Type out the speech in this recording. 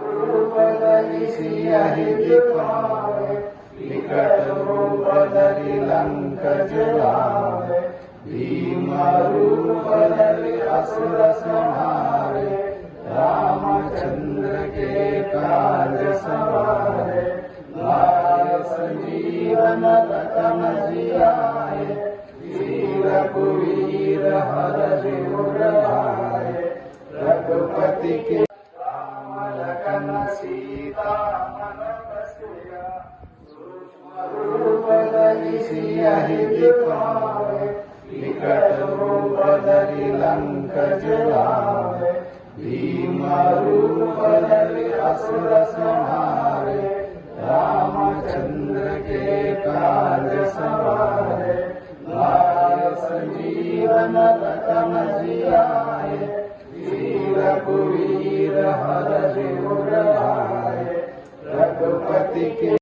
रूप धरि सियहि दिखावे, विकट रूप धरि लंक जलावे। भीम रूप धरि असुर संहारे, रामचंद्र के काज सवारे। लाए संजीवन लखन जियाए, वीर रघुवीर हरषि उर लाए। रघुपति के राम लखन सीता मन बसिया, सूक्ष्म रूप धरि सियहि दिखावे, विकट रूप धरि लंक जलावे। भीम रूप धरि असुर संहारे, रामचंद्र के काज सवारे। लाए संजीवन लखन जियाए, वीर रघुवीर हरषि उर लाए। रघुपति के